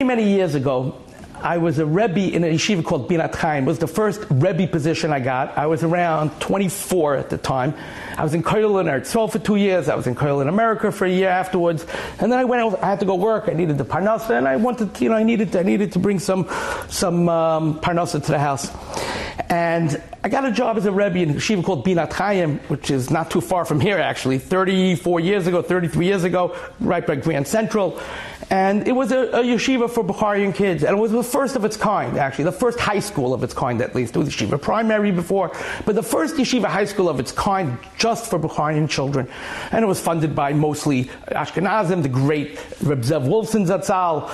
many years ago, I was a Rebbe in a yeshiva called Binat Chaim. It was the first Rebbe position I got. I was around 24 at the time. I was in Kollel in Eretz Yisrael for 2 years. I was in Kollel in America for a year afterwards. And then I had to go work. I needed the parnasa, and I wanted, I needed to bring some parnasa to the house. And I got a job as a Rebbe in a yeshiva called Binat Chaim, which is not too far from here, actually. 33 years ago, right by Grand Central. And it was a yeshiva for Bukharian kids. And it was the first of its kind, actually. The first high school of its kind, at least. It was yeshiva primary before. But the first yeshiva high school of its kind, just for Bukharian children. And it was funded by mostly Ashkenazim, the great Reb Zev Wolfson Zatzal,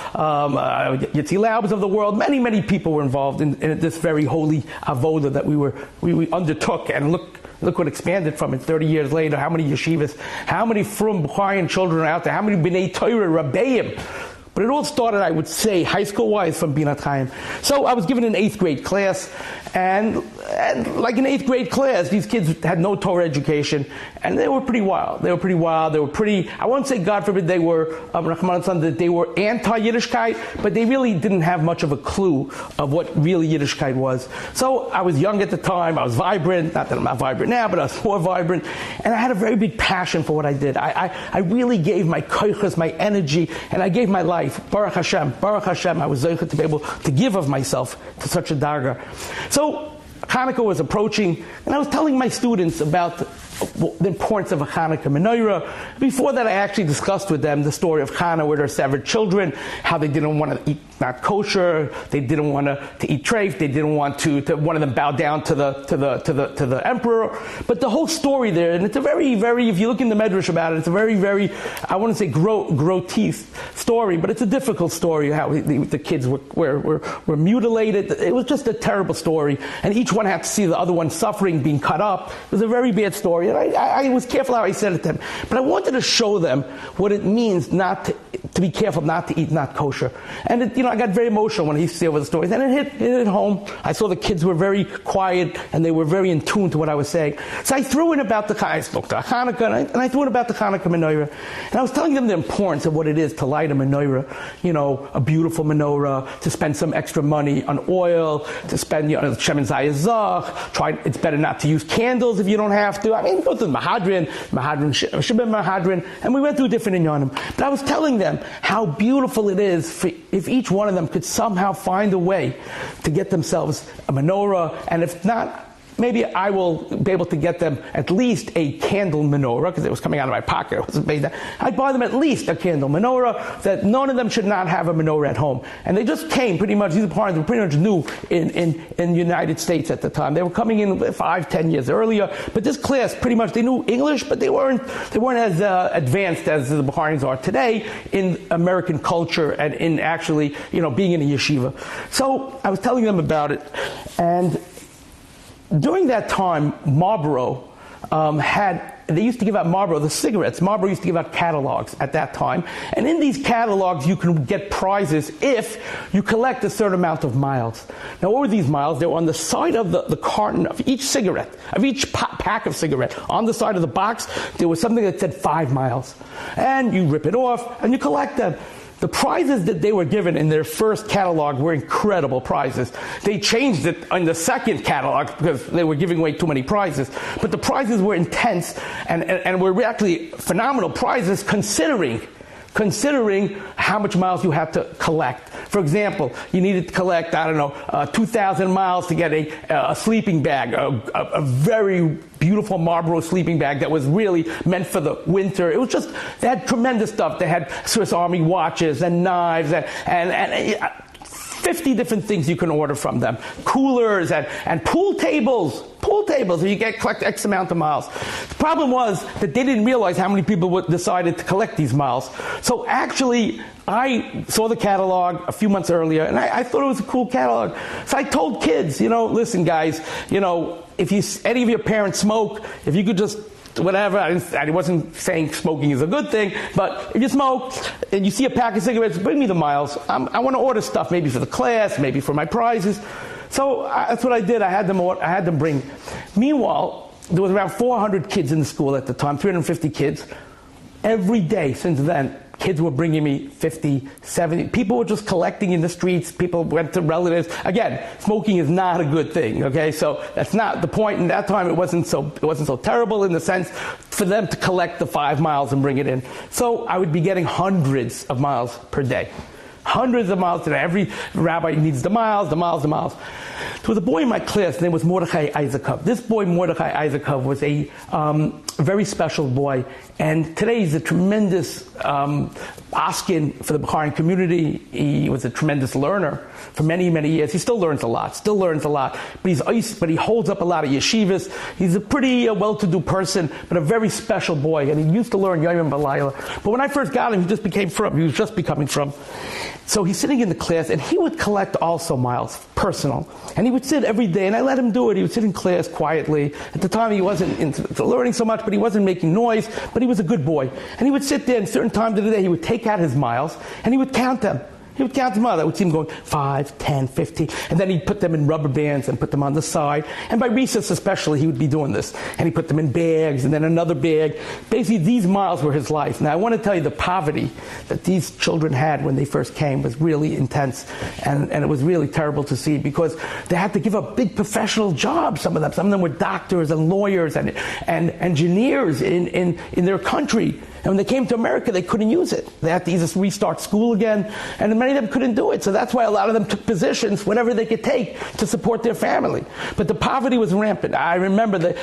Yitzi Laubs of the world. Many, many people were involved in this very holy avoda that we undertook. And look what expanded from it 30 years later. How many yeshivas, how many from Bukharian children are out there, how many B'nai Torah, Rabbeim. But it all started, I would say, high school-wise from Binat Chaim. So I was given an 8th grade class, and like an 8th grade class, these kids had no Torah education, and they were pretty wild. They were pretty, I won't say, God forbid, they were, that they were anti-Yiddishkeit, but they really didn't have much of a clue of what really Yiddishkeit was. So I was young at the time, I was vibrant, not that I'm not vibrant now, but I was more vibrant, and I had a very big passion for what I did. I really gave my koiches, my energy, and I gave my life. Baruch Hashem, I was zeicha to be able to give of myself to such a darga. So Hanukkah was approaching, and I was telling my students about the importance of a Hanukkah menorah. Before that, I actually discussed with them the story of Hanukkah with their severed children, how they didn't want to eat not kosher, they didn't want to eat treif, they didn't want to one of them bowed down to the emperor. But the whole story there, and it's a very, very, if you look in the Medrash about it, it's a very, very, I wouldn't say grotesque story, but it's a difficult story, how the kids were mutilated. It was just a terrible story, and each one had to see the other one suffering, being cut up. It was a very bad story. And I was careful how I said it to them. But I wanted to show them what it means not to be careful not to eat not kosher. And I got very emotional when I used to say over the stories. And it hit home. I saw the kids were very quiet and they were very in tune to what I was saying. So I threw in about the Hanukkah, and I threw in about the Hanukkah menorah. And I was telling them the importance of what it is to light a menorah, a beautiful menorah, to spend some extra money on oil, to spend, Shemen Zayazach. It's better not to use candles if you don't have to. I mean, go to the Mahadrin, Shibim Mahadrin, and we went through different inyanim. But I was telling them how beautiful it is if each one of them could somehow find a way to get themselves a menorah, and if not, maybe I will be able to get them at least a candle menorah, because it was coming out of my pocket. It wasn't made that. I'd buy them at least a candle menorah, that none of them should not have a menorah at home. And they just came pretty much, these parents were pretty much new in the United States at the time. They were coming in 5-10 years earlier, but this class pretty much, they knew English, but they weren't as advanced as the Bukharians are today in American culture and in actually, being in a yeshiva. So I was telling them about it, and during that time, Marlboro they used to give out Marlboro, the cigarettes. Marlboro used to give out catalogs at that time. And in these catalogs, you can get prizes if you collect a certain amount of miles. Now, what were these miles? They were on the side of the carton of each cigarette, of each pack of cigarette. On the side of the box, there was something that said 5 miles. And you rip it off, and you collect them. The prizes that they were given in their first catalog were incredible prizes. They changed it in the second catalog because they were giving away too many prizes. But the prizes were intense and were actually phenomenal prizes considering how much miles you had to collect. For example, you needed to collect, 2,000 miles to get a sleeping bag, a very beautiful Marlboro sleeping bag that was really meant for the winter. It was just, they had tremendous stuff. They had Swiss Army watches and knives and 50 different things you can order from them. Coolers and pool tables. So you collect X amount of miles. The problem was that they didn't realize how many people decided to collect these miles. So actually, I saw the catalog a few months earlier, and I thought it was a cool catalog. So I told kids, listen guys, if any of your parents smoke, if you could just whatever, I wasn't saying smoking is a good thing, but if you smoke and you see a pack of cigarettes, bring me the miles. I want to order stuff, maybe for the class, maybe for my prizes. So that's what I did. I had them bring. Meanwhile, there was around 400 kids in the school at the time, 350 kids. Every day since then, Kids were bringing me 50, 70. People were just collecting in the streets. People went to relatives. Again, smoking is not a good thing, okay? So that's not the point. In that time, it wasn't so terrible in the sense for them to collect the 5 miles and bring it in. So I would be getting hundreds of miles per day. Hundreds of miles today. Every rabbi needs the miles. There was a boy in my class, his name was Mordechai Isaacov. This boy, Mordechai Isaacov, was a very special boy. And today he's a tremendous askin for the Bukharian community. He was a tremendous learner for many, many years. He still learns a lot. But he holds up a lot of yeshivas. He's a pretty well-to-do person, but a very special boy. And he used to learn Yom Balayla. But when I first got him, he was just becoming from. So he's sitting in the class, and he would collect also miles, personal. And he would sit every day, and I let him do it. He would sit in class quietly. At the time, he wasn't into learning so much, but he wasn't making noise, but he was a good boy. And he would sit there, and certain times of the day, he would take out his miles, and he would count them. He would count them out. I would see him going 5, 10, 15. And then he'd put them in rubber bands and put them on the side. And by recess especially, he would be doing this. And he put them in bags and then another bag. Basically, these miles were his life. Now, I want to tell you the poverty that these children had when they first came was really intense. And it was really terrible to see because they had to give up big professional jobs, some of them. Some of them were doctors and lawyers and engineers in their country. And when they came to America, they couldn't use it. They had to either restart school again, and many of them couldn't do it. So that's why a lot of them took positions, whatever they could take, to support their family. But the poverty was rampant. I remember the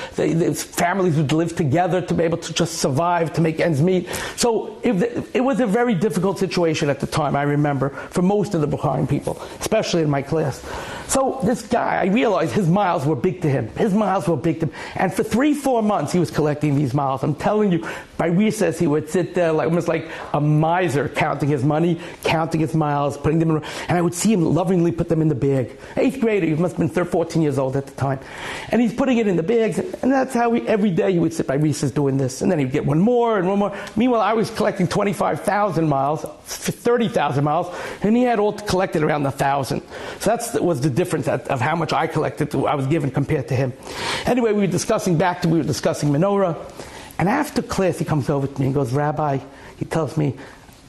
families would live together to be able to just survive, to make ends meet. So it was a very difficult situation at the time, I remember, for most of the Bukharian people, especially in my class. So this guy, I realized his miles were big to him. And for 3-4 months, he was collecting these miles. I'm telling you, by recess, he would sit there almost like a miser, counting his money, counting his miles, putting them in, and I would see him lovingly put them in the bag. 8th grader, he must have been 14 years old at the time. And he's putting it in the bags, and that's how every day he would sit by recess doing this. And then he'd get one more and one more. Meanwhile, I was collecting 25,000 miles, 30,000 miles, and he had all collected around 1,000. So that was the difference of how much I collected, I was given compared to him. Anyway, we were discussing menorah. And after class, he comes over to me and goes, Rabbi, he tells me,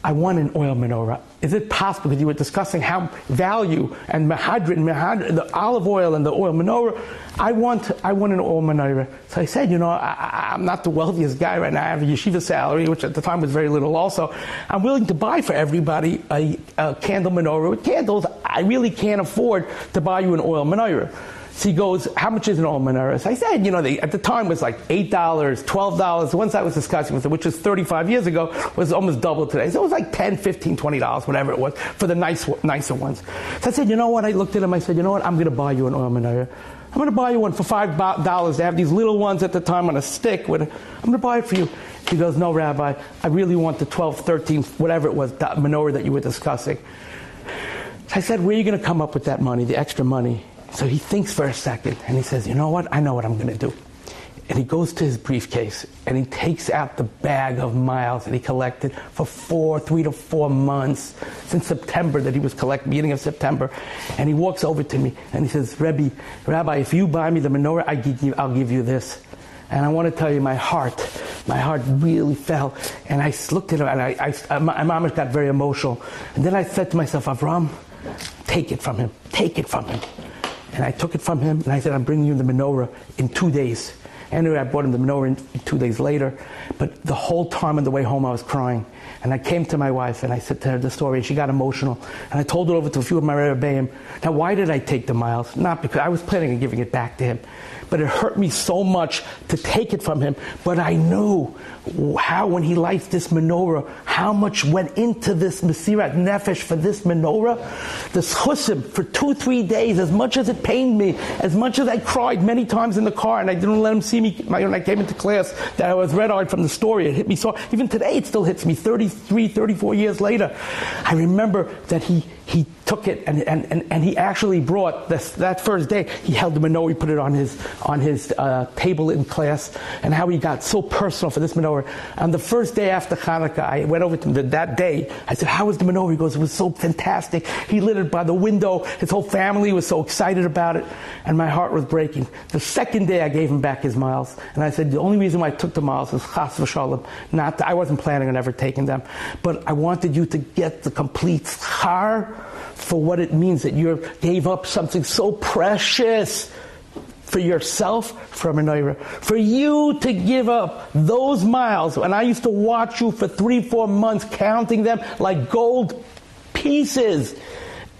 I want an oil menorah. Is it possible? Because you were discussing how value and the olive oil and the oil menorah. I want an oil menorah. So I said, I'm not the wealthiest guy right now. I have a yeshiva salary, which at the time was very little also. I'm willing to buy for everybody a candle menorah with candles. I really can't afford to buy you an oil menorah. So he goes, how much is an oil menorah? So I said, at the time it was like $8, $12. The ones I was discussing with him, which was 35 years ago, was almost double today. So it was like $10, $15, $20, whatever it was, for the nicer ones. So I said, you know what? I looked at him, I said, you know what? I'm going to buy you an oil menorah. I'm going to buy you one for $5. They have these little ones at the time on a stick. I'm going to buy it for you. He goes, no, Rabbi, I really want the 12, 13, whatever it was, that menorah that you were discussing. So I said, where are you going to come up with that money, the extra money? So he thinks for a second, and he says, you know what? I know what I'm going to do. And he goes to his briefcase, and he takes out the bag of miles that he collected for 3 to 4 months, since September that he was collecting, beginning of September. And he walks over to me, and he says, Rabbi, if you buy me the menorah, I'll give you this. And I want to tell you, my heart really fell. And I looked at him, and my mom got very emotional. And then I said to myself, Avrohom, take it from him. And I took it from him, and I said, I'm bringing you the menorah in 2 days. Anyway, I brought him the menorah in 2 days later. But the whole time on the way home, I was crying. And I came to my wife, and I said to her the story, and she got emotional. And I told it over to a few of my rebbeim. Now, why did I take the miles? Not because I was planning on giving it back to him. But it hurt me so much to take it from him. But I knew how, when he lights this menorah, how much went into this Mesirat Nefesh for this menorah. The chusim for 2-3 days, as much as it pained me, as much as I cried many times in the car, and I didn't let him see me when I came into class, that I was red-eyed from the story. It hit me so. Even today, it still hits me, 33, 34 years later. I remember that he he took it and he actually brought that first day. He held the menorah, he put it on his table in class, and how he got so personal for this menorah. On the first day after Hanukkah, I went over to him that day. I said, "How was the menorah?" He goes, "It was so fantastic." He lit it by the window. His whole family was so excited about it, and my heart was breaking. The second day, I gave him back his miles, and I said, "The only reason why I took the miles was chas v'shalom. I wasn't planning on ever taking them, but I wanted you to get the complete schar for what it means that you gave up something so precious for yourself, for a menorah. For you to give up those miles, and I used to watch you for 3-4 months counting them like gold pieces.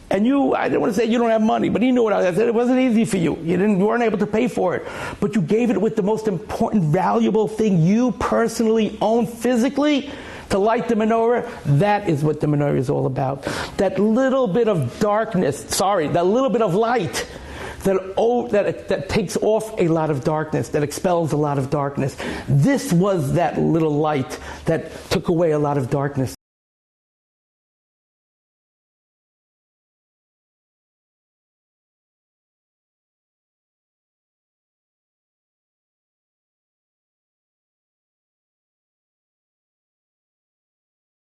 And I didn't want to say you don't have money, but he knew what I said. It wasn't easy for you. You weren't able to pay for it. But you gave it with the most important, valuable thing you personally own physically, to light the menorah. That is what the menorah is all about. That little bit of darkness, that little bit of light that takes off a lot of darkness, that expels a lot of darkness. This was that little light that took away a lot of darkness.